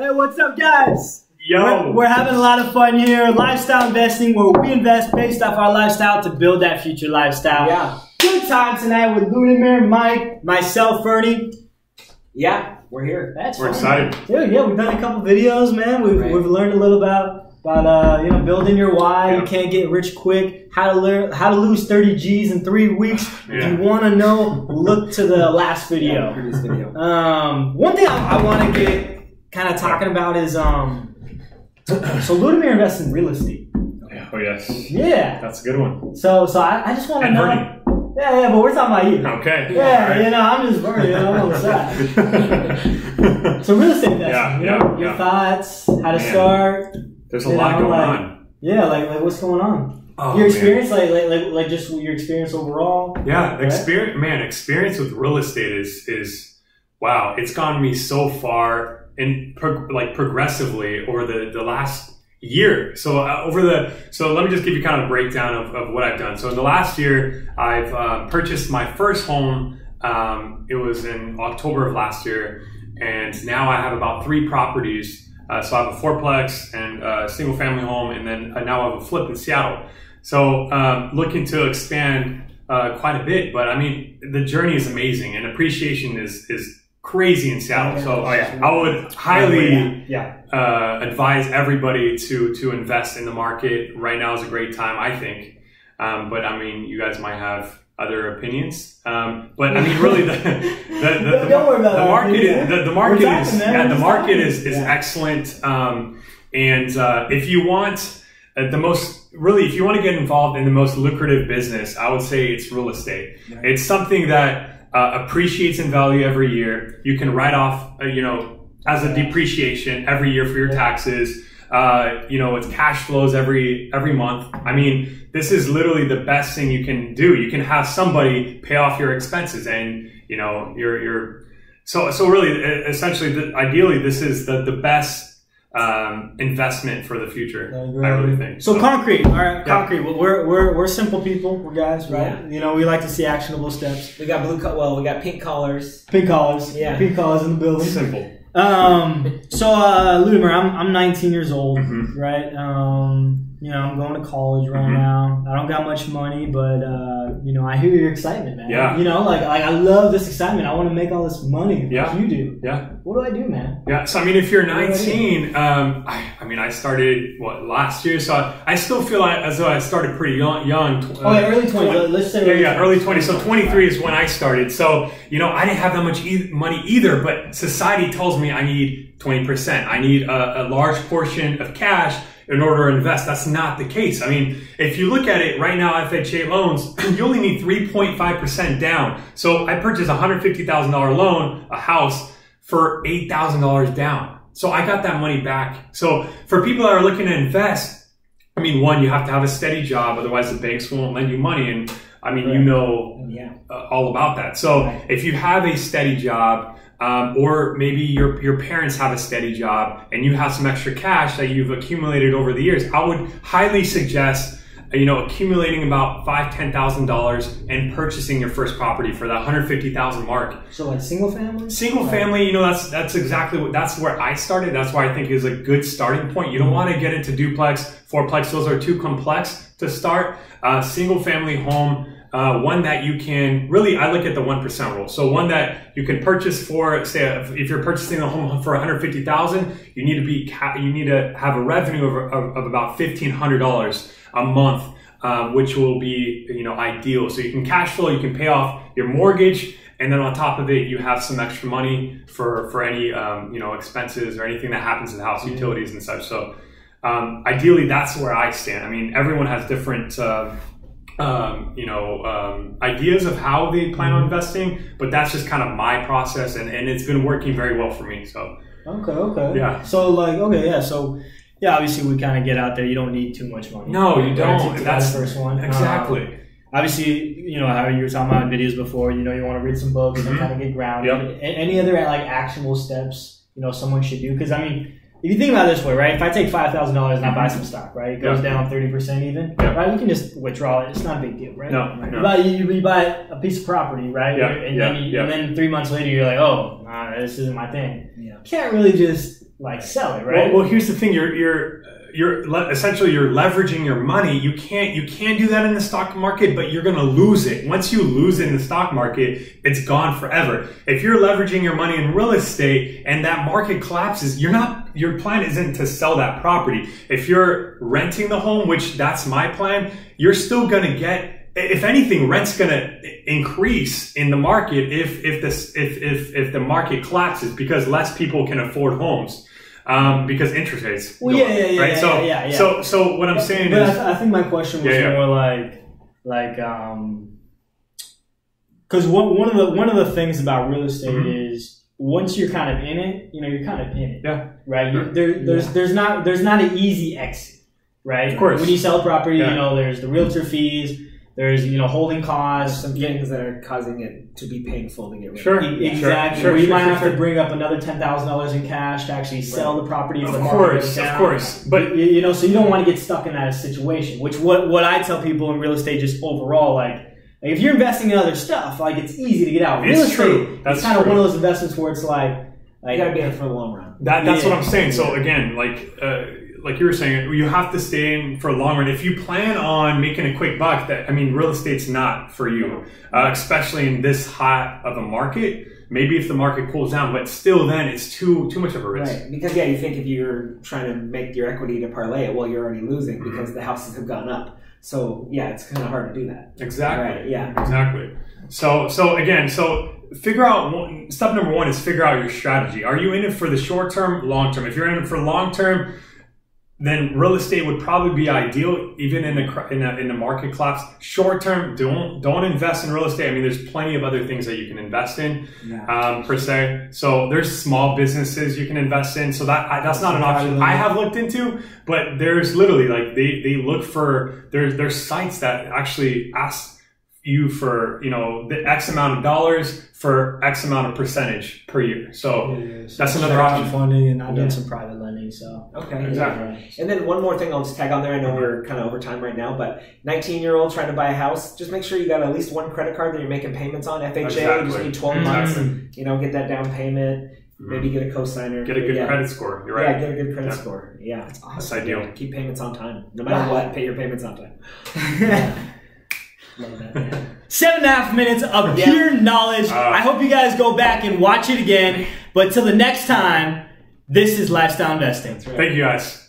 Hey, what's up, guys? Yo! We're having a lot of fun here. Lifestyle investing, where we invest based off our lifestyle to build that future lifestyle. Yeah. Good time tonight with Ludimir, Mike, myself, Fernie. Yeah, we're here. We're excited. Dude, yeah, we've done a couple videos, man. We've learned a little about building your why. You can't get rich quick. How to lose 30 G's in 3 weeks. If you want to know, look to the last video. Previous video. One thing I want to get kind of talking about is so Ludimir invests in real estate. Oh yes. Yeah. That's a good one. So I just want to know. Bernie. Yeah, but we're talking about you. Okay. Yeah, Right. I'm just Bernie. I'm on the side. So real estate investing. Your thoughts, how to start. There's a lot going on. Yeah, like what's going on? Oh, your experience, like just your experience overall. Yeah, experience with real estate is wow. It's gotten me so far and progressively over the last year. So let me just give you kind of a breakdown of what I've done. So in the last year, I've purchased my first home. It was in October of last year, and now I have about 3 properties. So I have a 4-plex and a single family home, and then now I have a flip in Seattle. So looking to expand quite a bit, but I mean, the journey is amazing and appreciation is crazy in Seattle. So I would highly advise everybody to invest in the market. Right now is a great time, I think. But I mean, you guys might have other opinions. But I mean, really, the market is excellent. And if you want if you want to get involved in the most lucrative business, I would say it's real estate. Right. It's something that appreciates in value every year. You can write off, as a depreciation every year for your taxes. It's cash flows every month. I mean, this is literally the best thing you can do. You can have somebody pay off your expenses, and so really, essentially, ideally, this is the best investment for the future. I really think. So concrete, all right, concrete. Well, we're simple people, we're guys, right? Yeah. We like to see actionable steps. We got we got pink collars. Pink collars, yeah, pink collars in the building. Simple. Ludimir, I'm 19 years old, right? I'm going to college right now. I don't got much money, but I hear your excitement, man. Yeah. I love this excitement. I want to make all this money like you do. Yeah. What do I do, man? Yeah. So I mean, if you're 19, I started last year, so I still feel as though I started pretty young. Early 20s. Let's say early 20s. So 23 is when I started. So I didn't have that much money either, but society tells me I need 20%. I need a large portion of cash in order to invest. That's not the case. I mean, if you look at it right now, FHA loans, you only need 3.5% down. So I purchased a $150,000 loan, a house, for $8,000 down. So I got that money back. So for people that are looking to invest, I mean, one, you have to have a steady job, otherwise the banks won't lend you money. And I mean, all about that. So if you have a steady job, or maybe your parents have a steady job and you have some extra cash that you've accumulated over the years, I would highly suggest accumulating about $5,000-$10,000 and purchasing your first property for that $150,000 mark. So like single family? Single family, that's exactly that's where I started. That's why I think is a good starting point. You don't want to get into duplex, 4-plex. Those are too complex to start. Single family home. One that you can really, I look at the 1% rule. So one that you can purchase for, say, if you're purchasing a home for $150,000, you need to have a revenue of about $1,500 a month, which will be ideal. So you can cash flow, you can pay off your mortgage, and then on top of it, you have some extra money for any expenses or anything that happens in the house, utilities and such. So ideally, that's where I stand. I mean, everyone has different ideas of how they plan on investing, but that's just kind of my process, and it's been working very well for me. So okay, yeah. So obviously we kind of get out there. You don't need too much money. No, you don't. That's the first one. Exactly. Obviously, how you were talking about in videos before. You want to read some books and kind of get grounded. Yep. Any other actionable steps someone should do? Because I mean, if you think about it this way, right? If I take $5,000 and I buy some stock, right? It goes down 30% even, right? You can just withdraw it. It's not a big deal, right? No. You buy a piece of property, right? Yeah. And then 3 months later, you're like, this isn't my thing. Yeah. You can't really just like sell it, right? Well, here's the thing: essentially you're leveraging your money. You can't do that in the stock market, but you're going to lose it. Once you lose it in the stock market, it's gone forever. If you're leveraging your money in real estate and that market collapses, your plan isn't to sell that property. If you're renting the home, which that's my plan, you're still going to get, if anything, rent's going to increase in the market if the market collapses because less people can afford homes. Because interest rates. Well, right? So what I'm saying is, I think my question was more because one of the things about real estate is once you're kind of in it, you're kind of in it. Yeah. Right. There's not an easy exit. Right. Of course. When you sell a property, there's the realtor fees. There's, holding costs. Some things that are causing it to be painful to get rid of. Sure. Exactly. Or you might have to bring up another $10,000 in cash to actually sell the property. Of course. But so you don't want to get stuck in that situation. Which what I tell people in real estate, just overall, like if you're investing in other stuff, like it's easy to get out. Real estate, it's kind of one of those investments where it's like you got to be in it for the long run. That's what I'm saying. So again, like you were saying, you have to stay in for a long run. If you plan on making a quick buck, real estate's not for you, especially in this hot of a market. Maybe if the market cools down, but still then it's too much of a risk. Right, because you think if you're trying to make your equity to parlay it, well, you're already losing because the houses have gone up. So it's kind of hard to do that. Exactly. Right, yeah. Exactly. So figure out, step number one is figure out your strategy. Are you in it for the short term, long term? If you're in it for long term, then real estate would probably be ideal, even in the market collapse. Short term, don't invest in real estate. There's plenty of other things that you can invest in, per se. So there's small businesses you can invest in. So that's not an option I have looked into. But there's literally they look for there's sites that actually ask you for the X amount of dollars for X amount of percentage per year. So that's another option. Funding, and I've done some private lending. So okay, exactly. And then one more thing I'll just tag on there. I know we're kind of over time right now, but 19-year-old trying to buy a house, just make sure you got at least one credit card that you're making payments on. FHA, you just need 12 months. Get that down payment. Maybe get a cosigner. Get a good credit score. You're right. Yeah, get a good credit score. Yeah, it's awesome. That's ideal. Keep payments on time. No matter what, pay your payments on time. Love that, man. 7.5 minutes of pure knowledge. I hope you guys go back and watch it again. But till the next time, this is Lifestyle Investing. Thank you, guys.